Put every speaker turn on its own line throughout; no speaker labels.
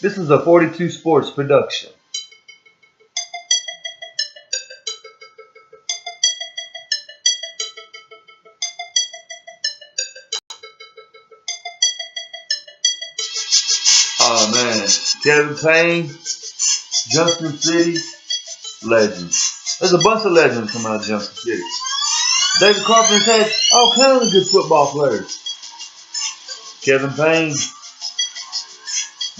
This is a 42 Sports production. Oh man, Kevin Payne, Junction City, legends. There's a bunch of legends coming out of Junction City. David Carpenter's had all kinds of good football players. Kevin Payne,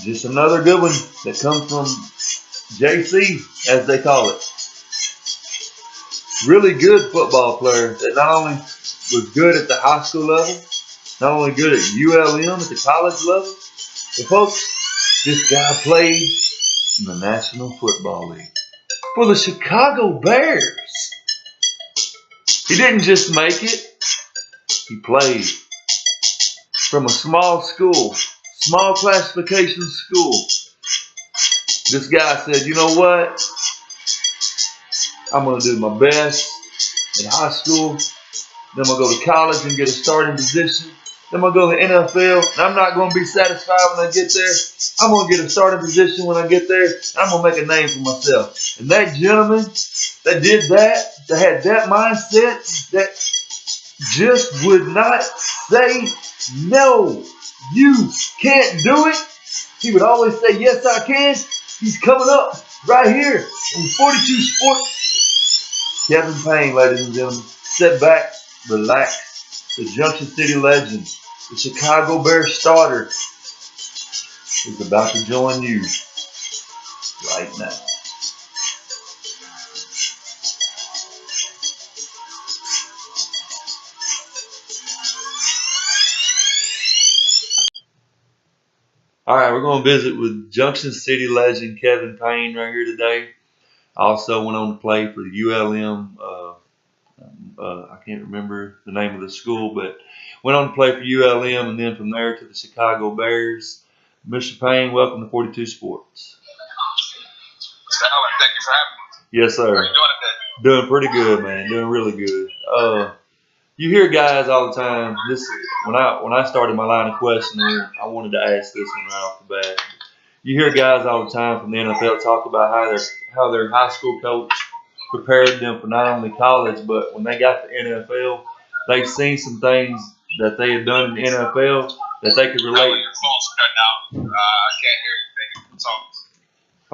just another good one that comes from JC, as they call it. Really good football player that not only was good at the high school level, not only good at ULM at the college level, but folks, this guy played in the National Football League for the Chicago Bears. He didn't just make it, he played from a small school, small classification school. This guy said, you know what? I'm going to do my best in high school. Then I'm going to go to college and get a starting position. Then I'm going to go to the NFL. And I'm not going to be satisfied when I get there. I'm going to get a starting position when I get there. I'm going to make a name for myself. And that gentleman that did that had that mindset, that just would not say, no, you can't do it. He would always say, yes, I can. He's coming up right here on 42 Sports. Kevin Payne, ladies and gentlemen. Sit back, relax. The Junction City legend, the Chicago Bears starter, is about to join you right now. All right, we're going to visit with Junction City legend Kevin Payne right here today. Also went on to play for the ULM. I can't remember the name of the school, but went on to play for ULM and then from there to the Chicago Bears. Mr. Payne, welcome to 42 Sports.
Mr. Allen, thank you for having me.
Yes, sir.
How are you doing today?
Doing pretty good, man. Doing really good. You hear guys all the time. When I started my line of questioning, I wanted to ask this one right off the bat. You hear guys all the time from the NFL talk about how their high school coach prepared them for not only college, but when they got to the NFL, they've seen some things that they had done in the NFL that they could relate.
Your phone's cutting out. I can't hear anything.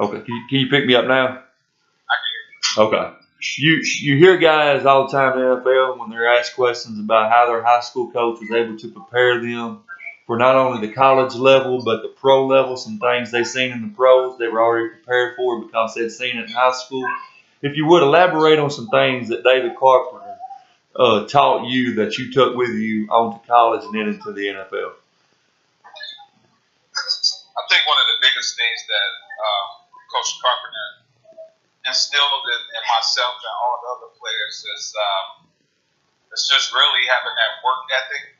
Okay, can you pick me up now?
I can hear you.
Okay. You hear guys all the time in the NFL when they're asked questions about how their high school coach was able to prepare them for not only the college level, but the pro level. Some things they've seen in the pros, they were already prepared for because they'd seen it in high school. If you would elaborate on some things that David Carpenter taught you that you took with you on to college and then into the NFL.
I think one of the biggest things that Coach Carpenter instilled in myself and all the other players is just really having that work ethic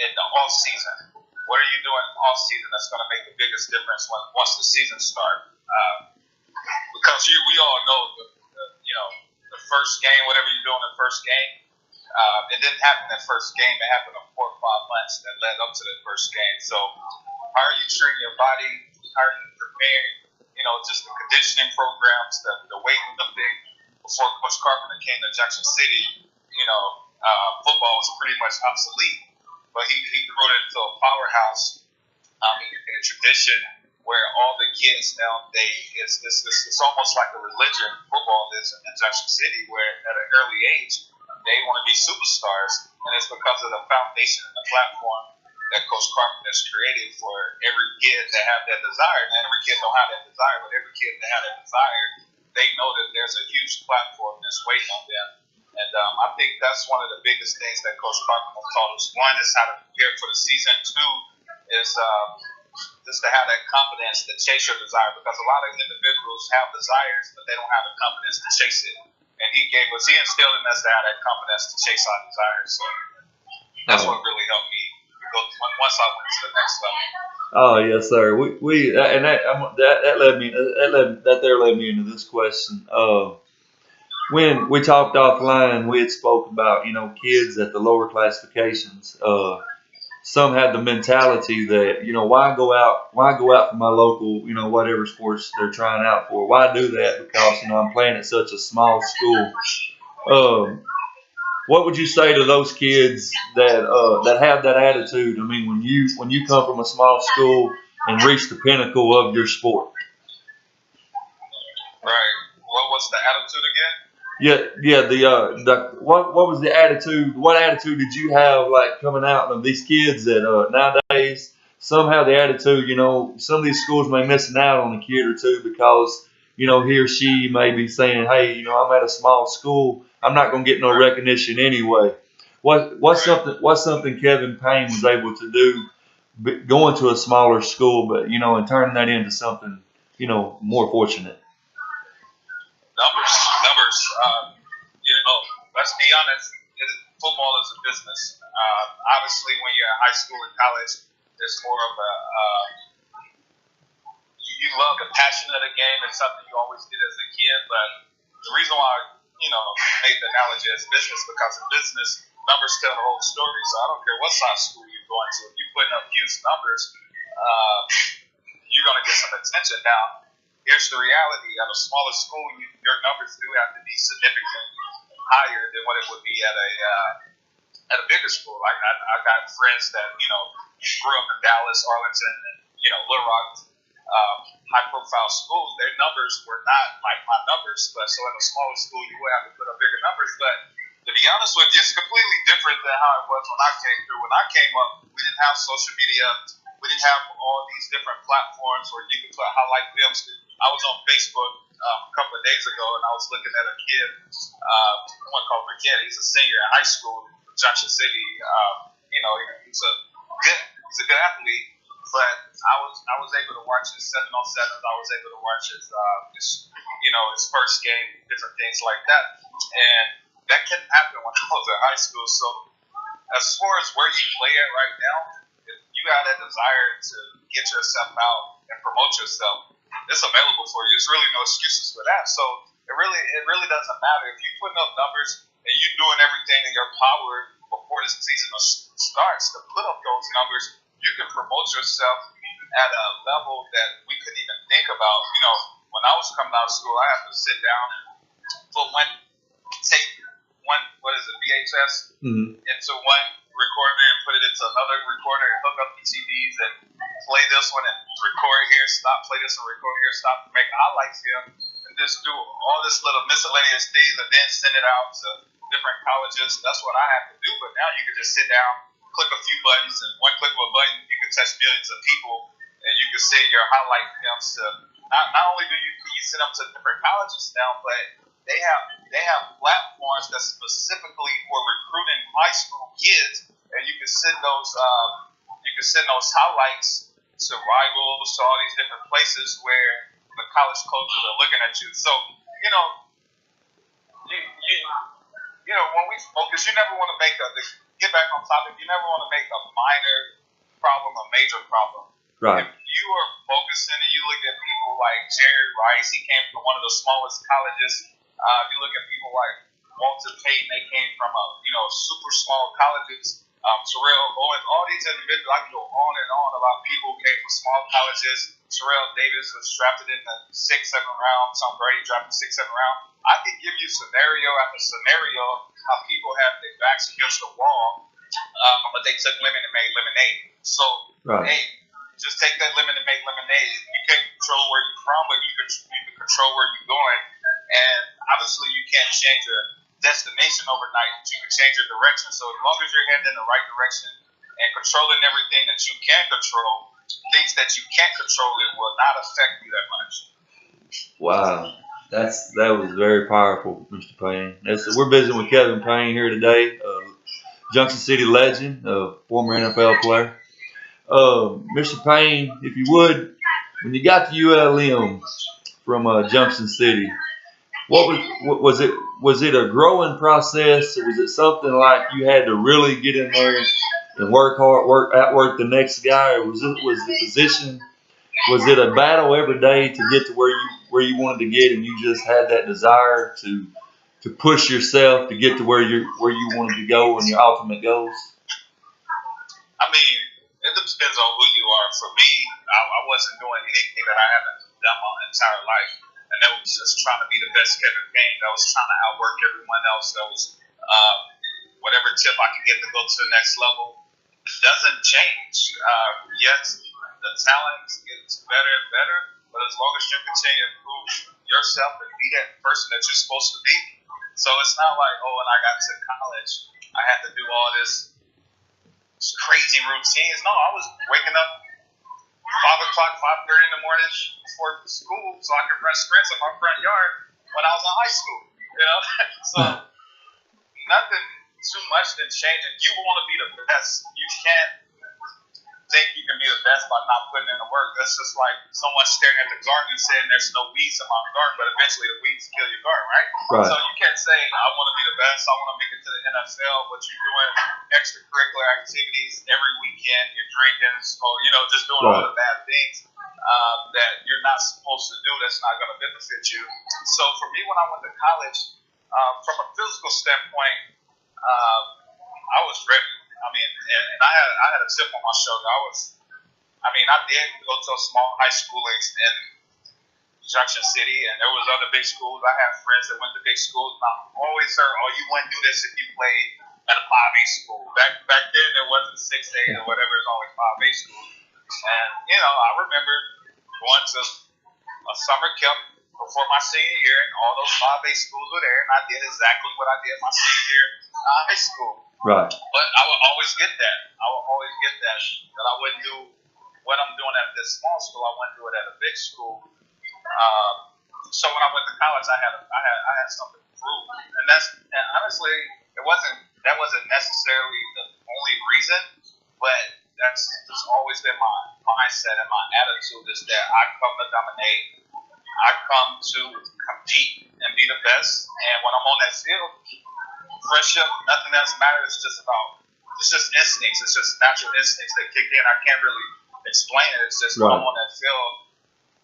in the off season. What are you doing off season that's going to make the biggest difference once the season starts? Because we all know the first game, whatever you do in the first game, it didn't happen that first game. It happened in 4 or 5 months that led up to the first game. So how are you treating your body? How are you preparing? Just the conditioning programs, the weightlifting. Before Coach Carpenter came to Jackson City, football was pretty much obsolete. But he grew it into a powerhouse. He made a tradition where all the kids now, it's almost like a religion. Football is in Jackson City, where at an early age they want to be superstars, and it's because of the foundation and the platform that Coach Carpenter has created for every kid to have that desire. And every kid don't have that desire, but every kid that has that desire, they know that there's a huge platform that's waiting on them. And I think that's one of the biggest things that Coach Carpenter taught us. One is how to prepare for the season. Two is just to have that confidence to chase your desire, because a lot of individuals have desires, but they don't have the confidence to chase it. And he instilled in us to have that confidence to chase our desires. So that's what really helped me go once I went to the next level.
Oh yes, sir. That led me into this question. When we talked offline, we had spoke about kids at the lower classifications. some had the mentality that, why go out for my local, whatever sports they're trying out for. Why do that? Because, I'm playing at such a small school. What would you say to those kids that have that attitude? I mean, when you come from a small school and reach the pinnacle of your sport.
Right. What was the attitude again?
What was the attitude? What attitude did you have, like, coming out of these kids that nowadays some have the attitude? Some of these schools may missing out on a kid or two because he or she may be saying, hey, I'm at a small school, I'm not going to get no recognition anyway. What's something Kevin Payne was able to do, going to a smaller school, but and turning that into something more fortunate?
Numbers. Let's be honest. Football is a business. Obviously, when you're in high school and college, there's more of a you love the passion of the game. It's something you always did as a kid. But the reason why I made the analogy as business, because in business, numbers tell the whole story. So I don't care what size school you're going to. If you're putting up huge numbers, you're going to get some attention. Now, here's the reality: at a smaller school, your numbers do have to be significantly higher than what it would be at a bigger school. Like I've got friends that grew up in Dallas, Arlington, and Little Rock, high-profile schools. Their numbers were not like my numbers, but so in a smaller school, you would have to put up bigger numbers. But to be honest with you, it's completely different than how it was when I came through. When I came up, we didn't have social media. We didn't have all these different platforms where you could put highlight films. I was on Facebook a couple of days ago, and I was looking at a kid. I want to call him a kid. He's a senior in high school in Junction City. He's a good athlete, but I was able to watch his 7-on-7s. I was able to watch his first game, different things like that, and that couldn't happen when I was in high school. So as far as where you play at right now, if you have that desire to get yourself out and promote yourself, it's available for you. There's really no excuses for that. So it really doesn't matter if you're putting up numbers and you're doing everything in your power before the season starts to put up those numbers. You can promote yourself at a level that we couldn't even think about. When I was coming out of school, I had to sit down, take one, VHS, into one recorder and put it into another recorder and hook up the CDs and play this one and record here, stop, play this and record here, stop, make highlights here, and just do all this little miscellaneous things and then send it out to different colleges. That's what I have to do. But now you can just sit down, click a few buttons, and one click of a button, you can touch millions of people, and you can send your highlight films to. Not only can you send them to different colleges now, but they have platforms that's specifically for recruiting high school kids, and you can send those highlights to rivals, to all these different places where the college coaches are looking at you. So when we focus, you never want to get back on topic. You never want to make a minor problem a major problem.
Right.
If you are focusing and you look at people like Jerry Rice, he came from one of the smallest colleges. You look at people like Walter Payne, they came from super small colleges. Terrell Owens, all these individuals, I can go on and on about people who came from small colleges. Terrell Davis was drafted in the 6th, 7th round. Tom Brady drafted in the 6th, 7th round. I could give you scenario after scenario how people have their backs against the wall, but they took lemon and made lemonade. So, hey, just take that lemon and make lemonade. You can't control where you're from, but you can control where you're going. And obviously, you can't change your destination overnight, but you can change your direction. So as long as you're heading in the right direction and controlling everything that you can control, things that you can't control, it will not affect you that much.
Wow. That was very powerful, Mr. Payne. We're visiting with Kevin Payne here today, Junction City legend, former NFL player. Mr. Payne, if you would, when you got to ULM from Junction City, what was it? Was it a growing process, or was it something like you had to really get in there and work hard, outwork the next guy, or was the position? Was it a battle every day to get to where you wanted to get, and you just had that desire to push yourself to get to where you wanted to go and your ultimate goals?
I mean, depends on who you are. For me, I wasn't doing anything that I haven't done my entire life, and that was just trying to be the best Kevin Payne. That was trying to outwork everyone else. That was whatever tip I could get to go to the next level. It doesn't change. Yes, the talent gets better and better, but as long as you continue to improve yourself and be that person that you're supposed to be. So it's not like, oh, when I got to college, I had to do all this crazy routines. No, I was waking up 5 o'clock, 5:30 in the morning before school so I could run sprints in my front yard when I was in high school. You know, so nothing too much did change. If you want to be the best, you can't think you can be the best by not putting in the work. That's just like someone staring at the garden and saying there's no weeds in my garden, but eventually the weeds kill your garden, right? So you can't say, I want to be the best, I want to make it to the NFL, but you're doing extracurricular activities every weekend, you're drinking, or, you know, just doing all the bad things that you're not supposed to do that's not going to benefit you. So for me, when I went to college, from a physical standpoint, I was ready. I mean, and I had a chip on my shoulder. I did go to a small high school in Junction City, and there was other big schools. I had friends that went to big schools. And I always heard, oh, you wouldn't do this if you played at a 5A school. Back then, there wasn't 6A or whatever. It was always 5A school. And, you know, I remember going to a summer camp before my senior year, and all those 5A schools were there, and I did exactly what I did my senior year in high school.
Right.
But I would always get that. That I wouldn't do what I'm doing at this small school. I wouldn't do it at a big school. So when I went to college, I had something to prove, and honestly, that wasn't necessarily the only reason, but that's always been my mindset and my attitude is that I come to dominate. I come to compete and be the best, and when I'm on that field, friendship, nothing else matters. It's just instincts. It's just natural instincts that kick in. I can't really explain it. It's just when I'm on that field,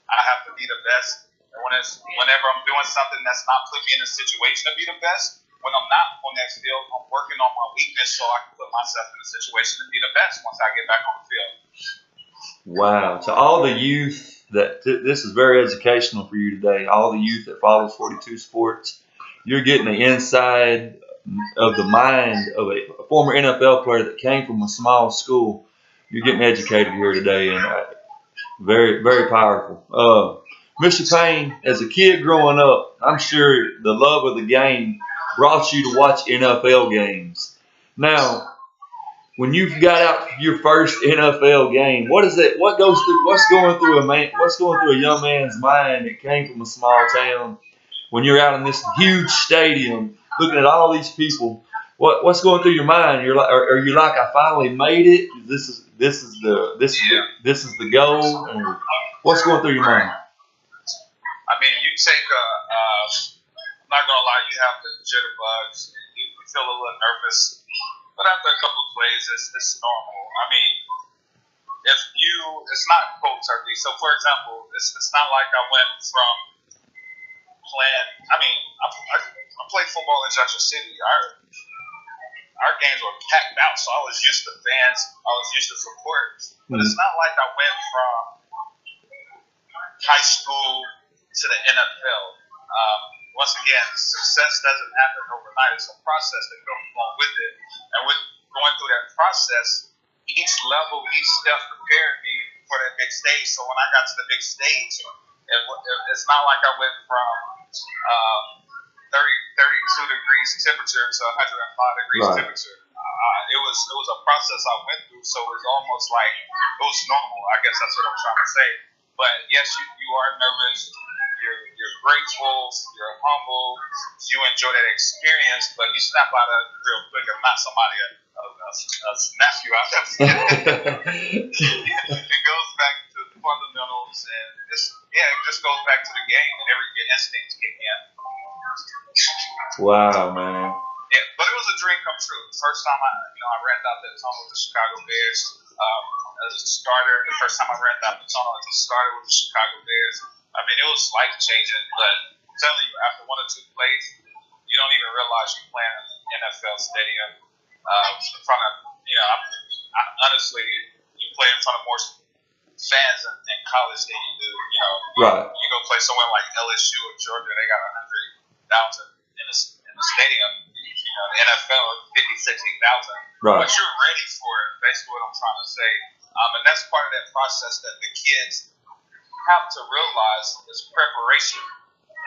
I have to be the best. And whenever I'm doing something that's not putting me in a situation to be the best, when I'm not on that field, I'm working on my weakness so I can put myself in a situation to be the best once I get back on the field.
Wow. To all the youth this is very educational for you today. All the youth that follows 42 Sports, you're getting the inside of the mind of a former NFL player that came from a small school. You're getting educated here today, and very, very powerful. Mr. Payne, as a kid growing up, I'm sure the love of the game brought you to watch NFL games. Now, when you've got out your first NFL game, what's going through a young man's mind that came from a small town when you're out in this huge stadium looking at all these people? What's going through your mind? Are you like, I finally made it? This is the goal? Or what's going through your mind?
I mean, you take I'm not gonna lie, you have the jitterbugs. You feel a little nervous, but after a couple of plays, it's normal. I mean, it's not cold turkey. So, for example, it's not like I went from playing. I mean, I played football in Junction City. Our games were packed out, so I was used to fans. I was used to support. But it's not like I went from high school to the NFL. Once again, success doesn't happen overnight. It's a process that goes along with it. And with going through that process, each level, each step prepared me for that big stage. So when I got to the big stage, it's not like I went from 32 degrees temperature to 105 degrees temperature. It was a process I went through, so it was almost like it was normal. I guess that's what I'm trying to say. But yes, you are nervous. You're grateful. You're humble. You enjoy that experience, but you snap out of it real quick and not somebody snap you out. It goes back to the fundamentals, and it just goes back to the game, and your instincts kick in.
Wow, man.
Yeah, but it was a dream come true. The first time I ran out that tunnel with the Chicago Bears as a starter. The first time I ran out the tunnel as a starter with the Chicago Bears. I mean, it was life changing. But I'm telling you, after one or two plays, you don't even realize you're playing in an NFL stadium in front of. Honestly, you play in front of more fans in college than you do. You know,
Right.
you go play somewhere like LSU or Georgia, they got 100,000 in the stadium. You know, the NFL 50, 60,000.
Right.
But you're ready for it. Basically, what I'm trying to say, and that's part of that process that the kids have to realize is preparation.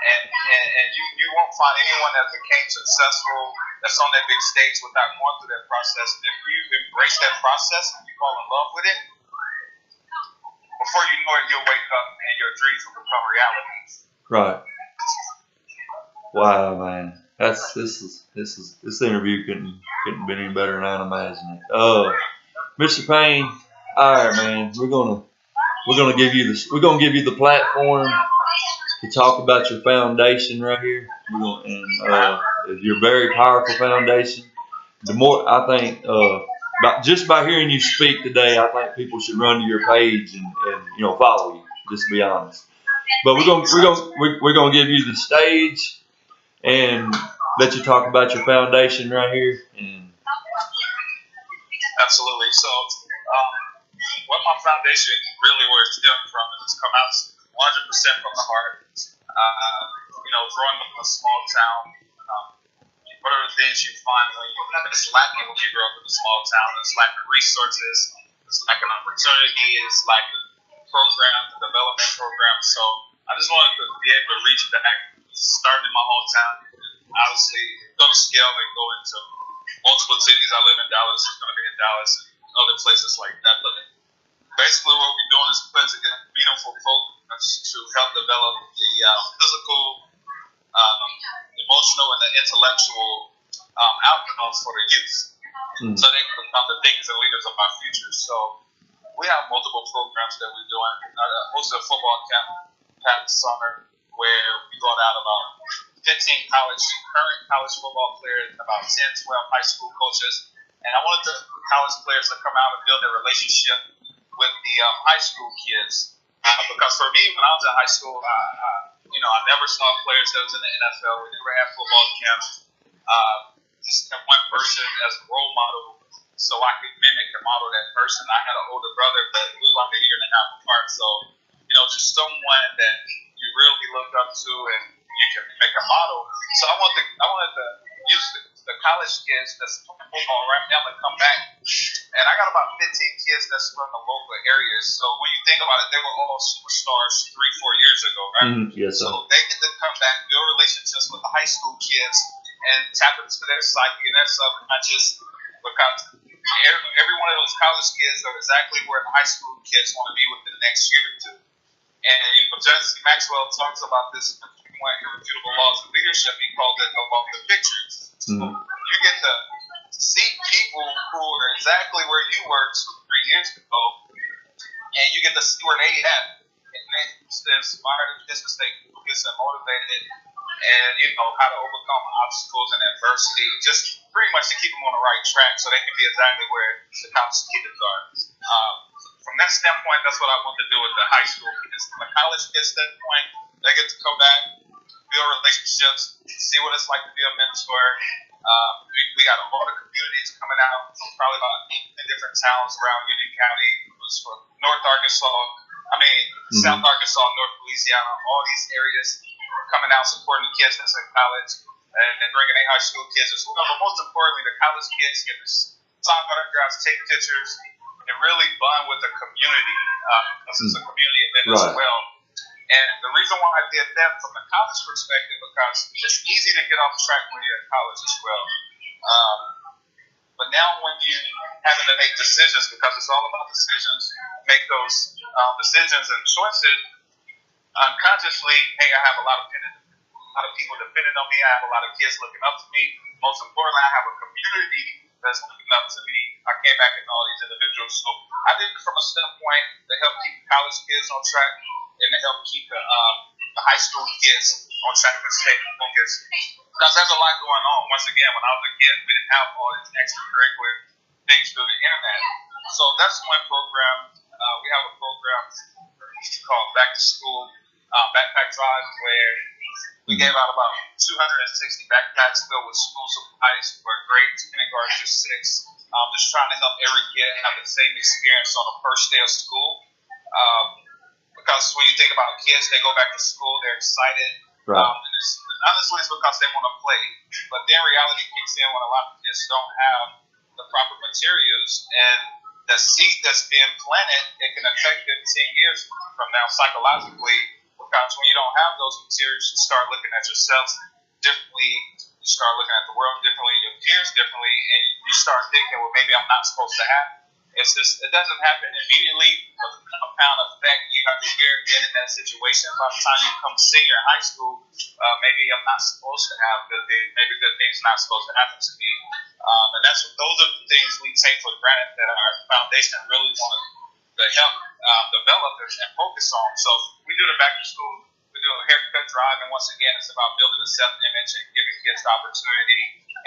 And you won't find anyone that became successful that's on that big stage without going through that process. And if you embrace that process and you fall in love with it, before you know it, you'll wake up and your dreams will become reality.
Right. Wow, man. This interview couldn't been any better than I imagined it. Mr. Payne, all right, man. We're gonna give you the platform to talk about your foundation right here. Your very powerful foundation. The more I think, just by hearing you speak today, I think people should run to your page and follow you. Just to be honest. But we're gonna give you the stage and let you talk about your foundation right here. And
absolutely. So, what my foundation really where it's stemmed from is it's come out 100% from the heart. Growing up in a small town, what are the things you find when it's lacking when you grow up in a small town? It's lacking resources, it's lacking opportunity, it's lacking programs, development programs. So I just wanted to be able to reach back, start in my hometown, obviously go to scale and go into multiple cities. I live in Dallas, it's going to be in Dallas and other places like that. But basically what we're doing is putting together meaningful programs to help develop the physical, emotional, and the intellectual outcomes for the youth, so they can become the thinkers and leaders of our future. So we have multiple programs that we're doing. I hosted a football camp past summer where we brought out about 15 current college football players, and about 10, 12 high school coaches. And I wanted the college players to come out and build a relationship with the high school kids. Because for me, when I was in high school, I never saw players that was in the NFL. We never had football camps. Just had one person as a role model, so I could mimic and model that person. I had an older brother, but we were like a year and a half apart. So, just someone that you really look up to and you can make a model. So I wanted to use the college kids that's playing football right now to come back. And I got about 15 kids that's from the local areas. So when you think about it, they were all superstars 3-4 years ago, right?
Yes, sir.
So they get to come back, build relationships with the high school kids, and tap into their psyche and their subconscious, because every one of those college kids are exactly where the high school kids want to be within the next year or two. And Jesse Maxwell talks about this one irrefutable laws of leadership. He called it the law of the pictures. You get to see people who are exactly where you were 2-3 years ago, and you get to see where they at, and they inspire the kids to stay focused and motivated, and how to overcome obstacles and adversity, just pretty much to keep them on the right track so they can be exactly where the college kids are. From that standpoint, that's what I want to do with the high school kids. From the college kids standpoint, they get to come back, build relationships, see what it's like to be a mentor. We got a lot of communities coming out from probably about 8 different towns around Union County. It was from North Arkansas, South Arkansas, North Louisiana, all these areas coming out supporting the kids that's in college and bringing their high school kids as well. But most importantly, the college kids get to sign autographs, take pictures, and really bond with the community. This is a community event as well. And the reason why I did that from the college perspective, because it's easy to get off track when you're in college as well. But now when you're having to make decisions, because it's all about decisions, make those decisions and choices unconsciously, hey, I have a lot of people depending on me. I have a lot of kids looking up to me. Most importantly, I have a community that's looking up to me. I came back and all these individuals. So I did it from a standpoint to help keep college kids on track and to help keep the high school kids on track and stay focused. Because there's a lot going on. Once again, when I was a kid, we didn't have all these extracurricular things through the internet. So that's one program. We have a program called Back to School Backpack Drive, where we gave out about 260 backpacks filled with school supplies for grades kindergarten through 6. just trying to help every kid have the same experience on the first day of school. Because when you think about kids, they go back to school, they're excited.
Right.
Honestly, it's because they want to play. But then reality kicks in when a lot of kids don't have the proper materials, and the seed that's being planted, it can affect them 10 years from now psychologically. Because when you don't have those materials, you start looking at yourself differently, you start looking at the world differently, your peers differently, and you start thinking, well, maybe I'm not supposed to have it. It's just, it doesn't happen immediately, but the compound effect year after year, getting in that situation, by the time you become senior in high school, maybe I'm not supposed to have good things, maybe good things are not supposed to happen to me. And those are the things we take for granted that our foundation really wanted to help develop and focus on. So we do the back to school, we do a haircut drive, and once again, it's about building a self-image and giving kids the opportunity,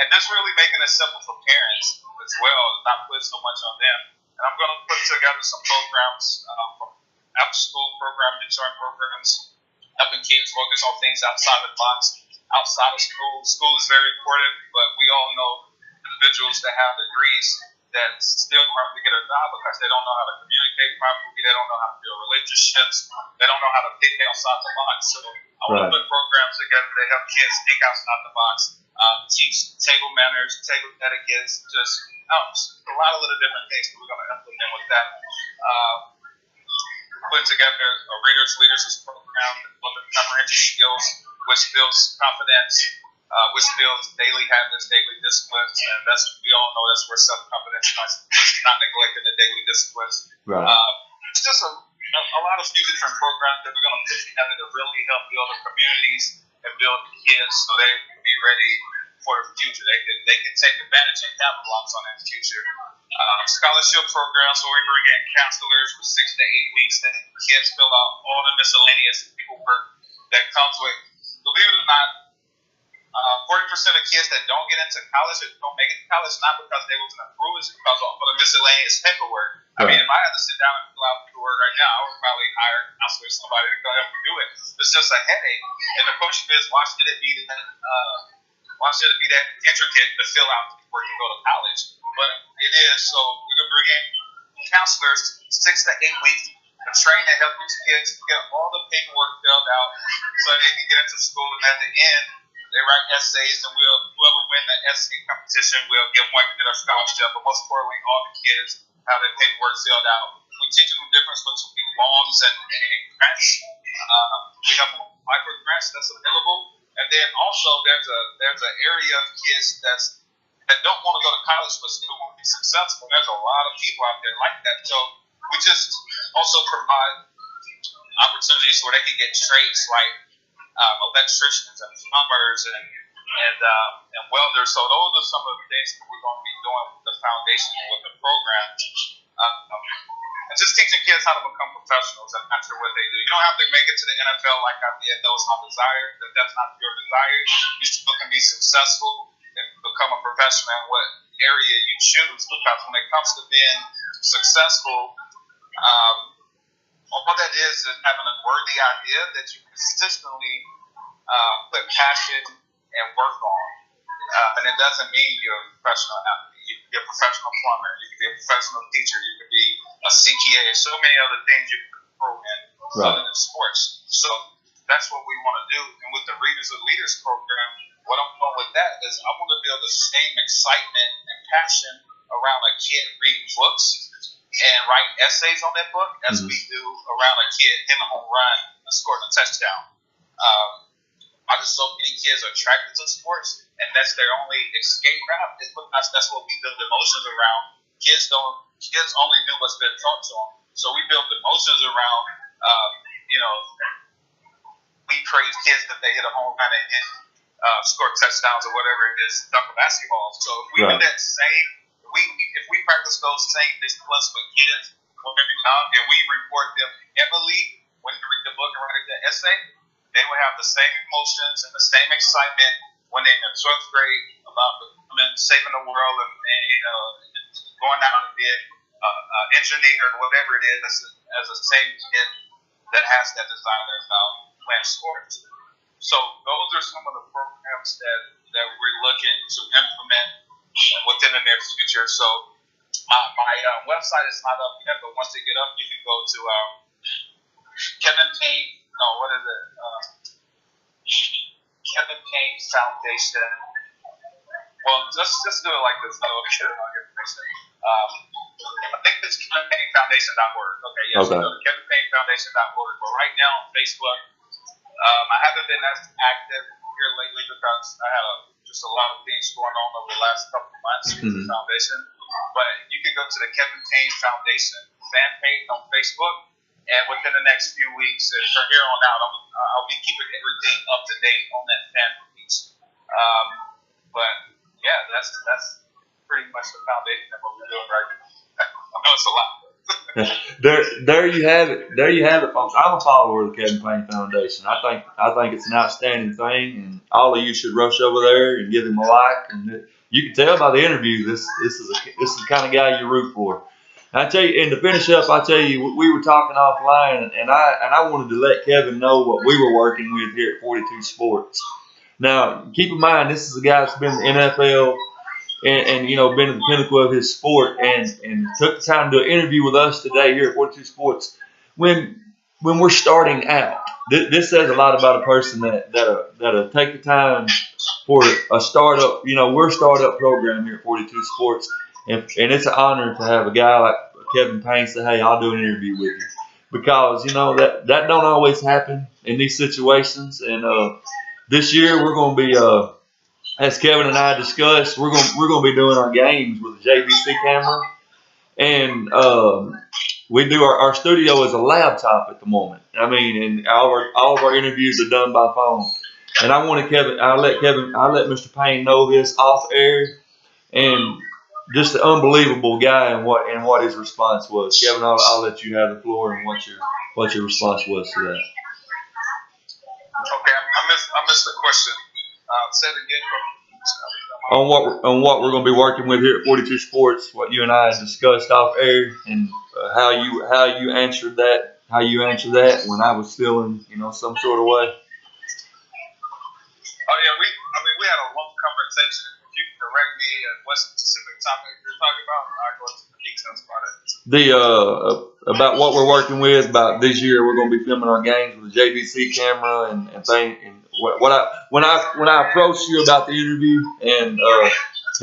and just really making it simple for parents as well, not put so much on them. And I'm going to put together some programs from after-school programs, mentoring programs, helping kids focus on things outside the box, outside of school. School is very important, but we all know individuals that have degrees that still have to get a job because they don't know how to communicate properly, they don't know how to build relationships, they don't know how to think outside the box. So I want to put programs together that help kids think outside the box, teach table manners, table etiquettes, just a lot of little different things that we're going to implement with that. Putting together a Readers Leaders program that builds comprehension skills, which builds confidence, which builds daily habits, daily disciplines, and we all know that's where self-confidence comes. It's not neglecting the daily disciplines.
Right.
It's just a lot of few different programs that we're going to put together to really help build the communities and build the kids so they can be ready for the future. They can take advantage and capitalize on that future. Scholarship programs where we bring in counselors for 6 to 8 weeks that kids fill out all the miscellaneous paperwork that comes with. Believe it or not, 40% of kids that don't get into college or don't make it to college, not because they wasn't approved, it's because of all the miscellaneous paperwork. I mean, if I had to sit down and fill out paperwork right now, I would probably hire a counselor or somebody to come help me do it. It's just a headache. And the question is, why should it be that intricate to fill out paperwork to go to college? But it is, so we can bring in counselors 6 to 8 weeks to train and help these kids get all the paperwork filled out so they can get into school, and at the end, they write essays, and whoever win the essay competition will get one kid a scholarship. But most importantly, all the kids have their paperwork filled out. We teach them the difference between loans and grants. We have micro grants that's available, and then also there's an area of kids that don't want to go to college but still want to be successful. There's a lot of people out there like that. So we just also provide opportunities where they can get trades like electricians and plumbers and welders. So those are some of the things that we're going to be doing with the foundation and with the program. And just teaching kids how to become professionals and not sure what they do. You don't have to make it to the NFL like I did. That was my desire. That's not your desire. You still can be successful and become a professional in what area you choose. Because when it comes to being successful, all that is having a worthy idea that you consistently put passion and work on. And it doesn't mean you're a professional athlete. You can be a professional plumber. You can be a professional teacher. You can be a CPA. So many other things you can pro in other than sports. So that's what we want to do. And with the Readers of Leaders program, what I'm doing with that is I want to build the same excitement and passion around a kid reading books and writing essays on that book as we do around a kid hitting a home run and scoring a touchdown. Because so many kids are attracted to sports, and that's their only escape route. It's because that's what we build emotions around. Kids only do what's been taught to them. So we build emotions around, we praise kids that they hit a home run and score touchdowns or whatever it is, dunk a basketball. So if we do that same, if we practice those same disciplines with kids when they're young, and we report them heavily when they read the book and write the essay, they will have the same emotions and the same excitement when they're in 12th grade about saving the world and going out and being an engineer or whatever it is as a same kid that has that desire about playing sports. So those are some of the programs that we're looking to implement within the near future. So my website is not up yet, but once they get up, you can go to Kevin Payne. No, what is it? Kevin Payne Foundation. Well, just do it like this. So we get all your information. I think it's KevinPayneFoundation.org. Okay, yes. Okay. So KevinPayneFoundation.org. But right now on Facebook, I haven't been as active here lately because I had just a lot of things going on over the last couple of months with the foundation. But you can go to the Kevin Payne Foundation fan page on Facebook, and within the next few weeks, and from here on out, I'll be keeping everything up to date on that fan page. But yeah, that's pretty much the foundation of what we're doing right now. I know it's a lot.
There you have it. There you have it, folks. I'm a follower of the Kevin Payne Foundation. I think it's an outstanding thing, and all of you should rush over there and give him a like. And you can tell by the interview, this is the kind of guy you root for. And I tell you, and to finish up, I tell you, we were talking offline, and I wanted to let Kevin know what we were working with here at 42 Sports. Now, keep in mind, this is a guy that's been in the NFL. And you know, been at the pinnacle of his sport, and took the time to do an interview with us today here at 42 Sports. When we're starting out, this says a lot about a person that'll take the time for a startup. You know, we're a startup program here at 42 Sports, and it's an honor to have a guy like Kevin Payne say, "Hey, I'll do an interview with you," because you know that don't always happen in these situations. And this year we're going to be as Kevin and I discussed, we're going to be doing our games with a JVC camera, and we do our studio is a laptop at the moment. I mean, and all of our interviews are done by phone. And I wanted I'll let Mr. Payne know this off air, and just an unbelievable guy and what his response was. Kevin, I'll let you have the floor and what your response was to that.
Okay, I missed the question. Say it again.
On what we're going to be working with here at 42 Sports, what you and I discussed off air, and how you answered that when I was feeling some sort of way.
Oh yeah, we had a long conversation. If you can direct me at what specific topic you're talking about, I'll go into the details about it.
About what we're working with. About this year, we're going to be filming our games with a JVC camera and things. And when I approached you about the interview and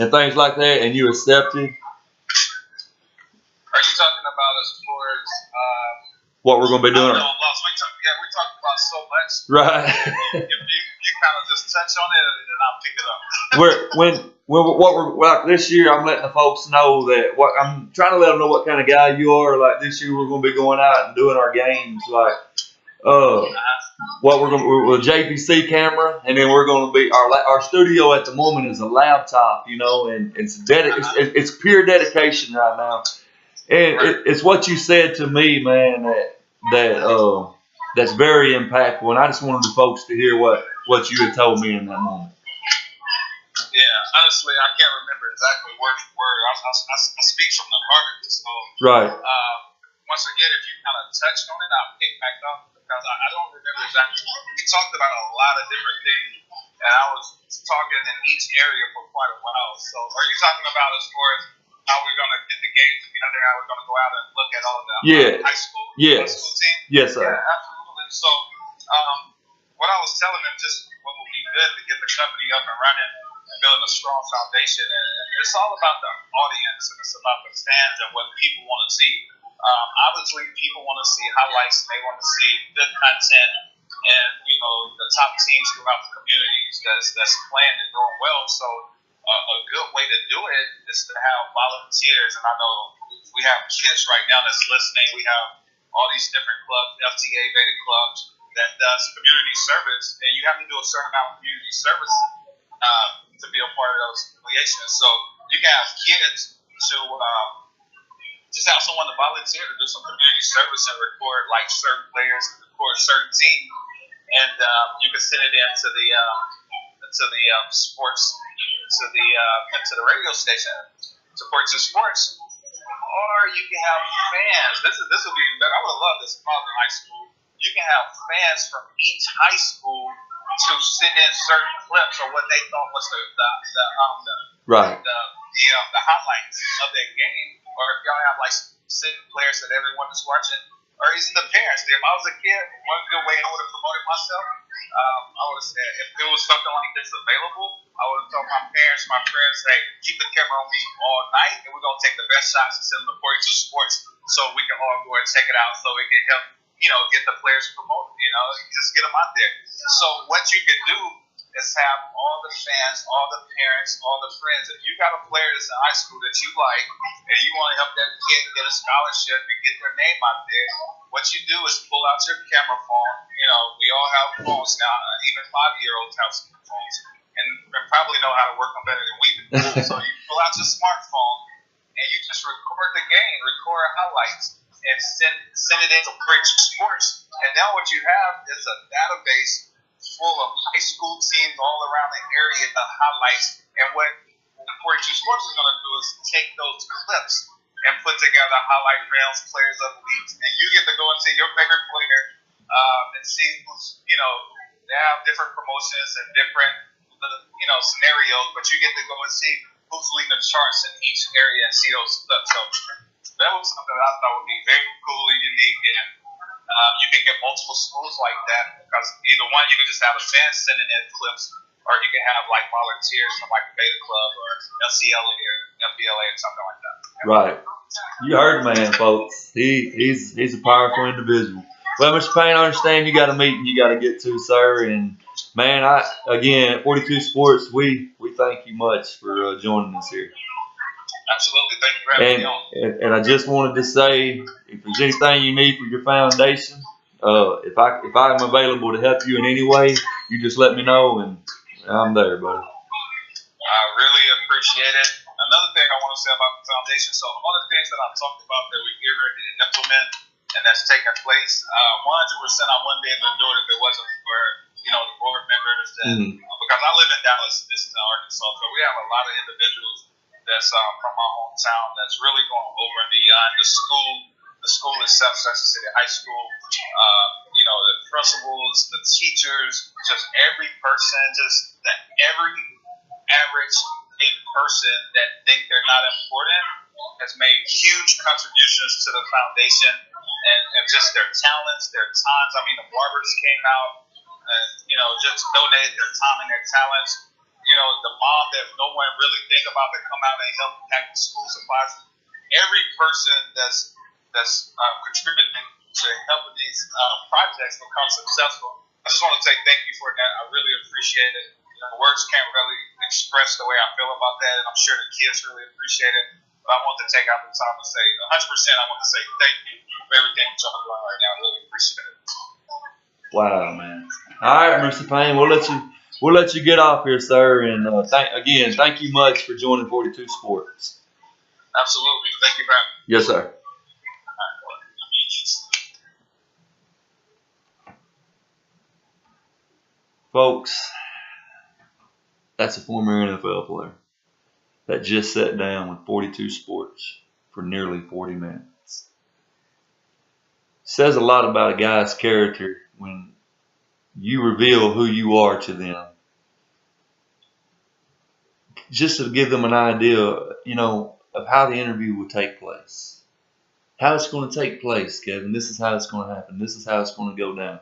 things like that, and you accepted.
Are you talking about as far as
what we're going to be doing?
We talked about so much.
Right.
If you kind of just touch on it, and then I'll pick it up.
Like this year, I'm letting the folks know that I'm trying to let them know what kind of guy you are. Like this year, we're going to be going out and doing our games. Like what we're going to with a JVC camera, and then we're going to be our studio at the moment is a laptop, and it's pure dedication right now. And it's what you said to me, man, that's very impactful. And I just wanted the folks to hear what you had told me in that moment.
Yeah, honestly, I can't remember exactly word for word. I speak from the heart, so
right.
Once again, if you kind of touched on it, I'll pick back up because I don't remember exactly. We talked about a lot of different things, and I was talking in each area for quite a while. So, are you talking about as far as how we're going to get the games together, how we're going to go out and look at all the high school team?
Yes, sir.
Yeah, absolutely. So, what I was telling them, just what would be good to get the company up and running and building a strong foundation. And it's all about the audience, and it's about the fans and what people want to see. Obviously, people want to see highlights, and they want to see good content, and the top teams throughout the communities that's playing and doing well. So a good way to do it is to have volunteers, and I know we have kids right now that's listening. We have all these different clubs, FTA rated clubs that does community service, and you have to do a certain amount of community service to be a part of those affiliations. So you can have kids to just have someone to volunteer to do some community service and record like certain players, record certain teams, and you can send it in to the sports, to the radio station, support your sports, or you can have fans. This will be better. I would love this in high school. You can have fans from each high school to send in certain clips of what they thought was the
right.
the highlights of that game, or if y'all have like specific players that everyone is watching, or even the parents. If I was a kid, one good way I would have promoted myself, I would have said if there was something like this available, I would have told my parents, my friends, hey, keep the camera on me all night, and we're gonna take the best shots and send them to 42 Sports so we can all go and check it out, so it can help, get the players promoted. Just get them out there. So what you can do is have all the fans, all the parents, all the friends. If you got a player that's in high school that you like, and you want to help that kid get a scholarship and get their name out there, what you do is pull out your camera phone. We all have phones now. Even 5-year-olds have phones, and probably know how to work them better than we do. So you pull out your smartphone and you just record the game, record highlights, and send it into Bridge Sports. And now what you have is a database full of high school teams all around the area, the highlights. And what 42 Sports is going to do is take those clips and put together highlight reels, players of the leagues, and you get to go and see your favorite player and see who's, they have different promotions and different, scenarios, but you get to go and see who's leading the charts in each area and see those clips. So that was something that I thought would be very cool and unique, and you can get multiple schools like that, because either one, you can just have a fan sending in clips, or you can have like volunteers from like the Beta Club or LCLA or FBLA or something like that.
Right. You heard the man, folks. He's a powerful individual. Well, Mr. Payne, I understand you got a meeting you got to get to, sir. And man, again, at 42 Sports, we thank you much for joining us here.
Absolutely, thank you for having me on.
And I just wanted to say, if there's anything you need for your foundation, if I'm available to help you in any way, you just let me know, and I'm there, buddy.
I really appreciate it. Another thing I want to say about the foundation, so all the things that I've talked about that we get ready to implement and that's taking place, 100% I wouldn't be able to do it if it wasn't for, the board members. Because I live in Dallas, this is in Arkansas, so we have a lot of individuals that's from my hometown that's really going over and beyond the school itself, Central City High School, the principals, the teachers, just every person, just every average person that think they're not important has made huge contributions to the foundation, and just their talents, their times. I mean, the barbers came out and, just donated their time and their talents. The mom that no one really think about that come out and help pack the school supplies. Every person that's contributing to helping these projects become successful. I just want to say thank you for that. I really appreciate it. Words can't really express the way I feel about that, and I'm sure the kids really appreciate it. But I want to take out the time to say, 100%, I want to say thank you for everything that y'all doing right now. I really appreciate it.
Wow, man. All right, Mr. Payne, we'll let you get off here, sir. And thank you much for joining 42 Sports.
Absolutely. Thank you for having me.
Yes, sir. Folks, that's a former NFL player that just sat down with 42 Sports for nearly 40 minutes. Says a lot about a guy's character when you reveal who you are to them. Just to give them an idea, of how the interview will take place. How it's going to take place, Kevin. This is how it's going to happen. This is how it's going to go down.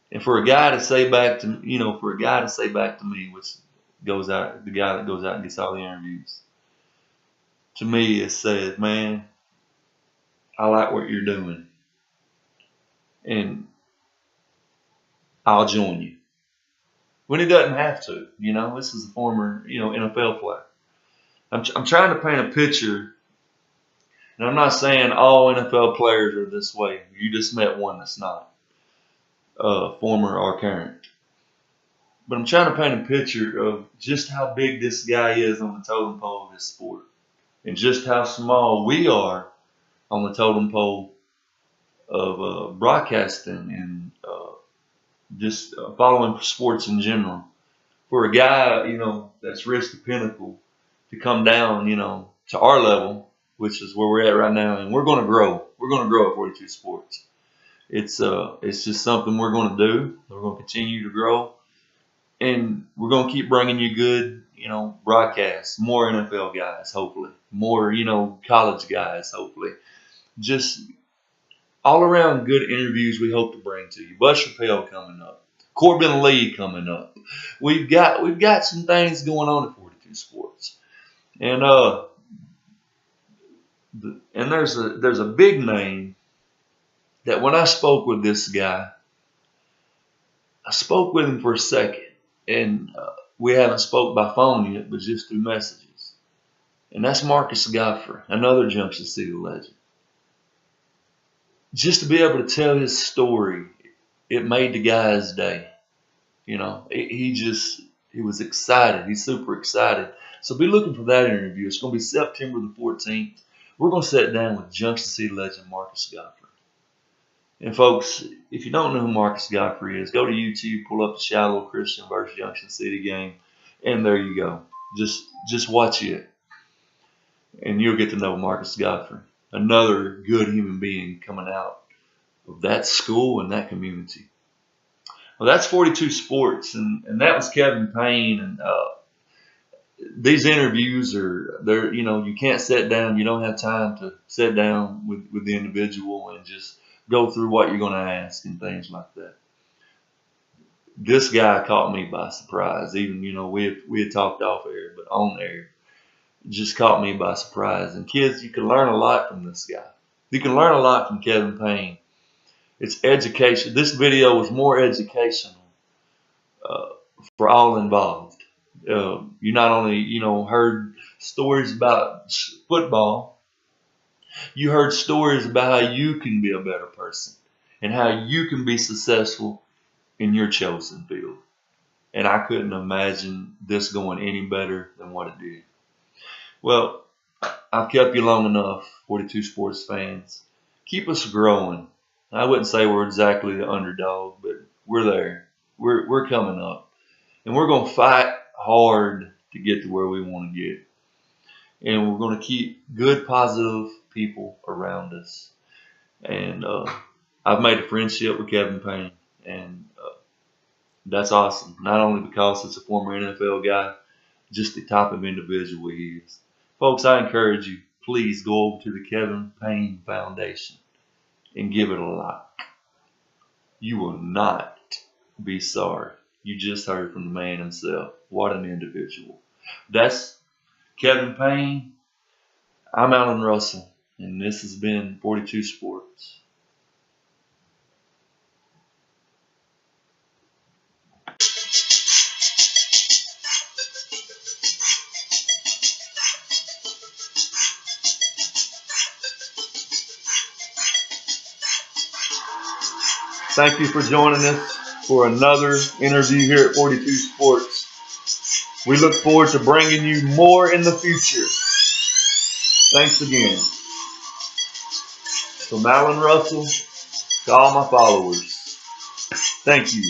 And for a guy to say back to me, which goes out, the guy that goes out and gets all the interviews, to me it says, man, I like what you're doing, and I'll join you. When he doesn't have to, this is a former, NFL player. I'm trying to paint a picture, and I'm not saying all NFL players are this way. You just met one that's not. Former or current. But I'm trying to paint a picture of just how big this guy is on the totem pole of this sport, and just how small we are on the totem pole of broadcasting and just following sports in general. For a guy, that's reached the pinnacle to come down, to our level, which is where we're at right now, and we're going to grow. We're going to grow at 42 Sports. It's just something we're going to do. We're going to continue to grow, and we're going to keep bringing you good, broadcasts, more NFL guys, hopefully, more, college guys, hopefully. Just all around good interviews we hope to bring to you. Bush Chappelle coming up. Corbin Lee coming up. We've got some things going on at 42 Sports. And there's a big name that when I spoke with this guy, I spoke with him for a second, and we haven't spoke by phone yet, but just through messages. And that's Marcus Godfrey, another Junction City legend. Just to be able to tell his story, it made the guy's day. He was excited. He's super excited. So be looking for that interview. It's going to be September the 14th. We're going to sit down with Junction City legend Marcus Godfrey. And folks, if you don't know who Marcus Godfrey is, go to YouTube, pull up the Shallow Christian versus Junction City game, and there you go. Just watch it, and you'll get to know Marcus Godfrey, another good human being coming out of that school and that community. Well, that's 42 Sports, and that was Kevin Payne. And these interviews you can't sit down. You don't have time to sit down with the individual and just go through what you're going to ask and things like that. This guy caught me by surprise. Even, we had talked off air, but on air, it just caught me by surprise. And kids, you can learn a lot from this guy. You can learn a lot from Kevin Payne. It's education. This video was more educational for all involved. You not only, heard stories about football, you heard stories about how you can be a better person and how you can be successful in your chosen field. And I couldn't imagine this going any better than what it did. Well, I've kept you long enough, 42 Sports fans. Keep us growing. I wouldn't say we're exactly the underdog, but we're there. We're coming up. And we're going to fight hard to get to where we want to get. And we're going to keep good, positive people around us. And I've made a friendship with Kevin Payne. And that's awesome. Not only because it's a former NFL guy, just the type of individual he is. Folks, I encourage you, please go over to the Kevin Payne Foundation and give it a like. You will not be sorry. You just heard from the man himself. What an individual. That's Kevin Payne. I'm Alan Russell, and this has been 42 Sports. Thank you for joining us for another interview here at 42 Sports. We look forward to bringing you more in the future. Thanks again. From Alan Russell to all my followers, thank you.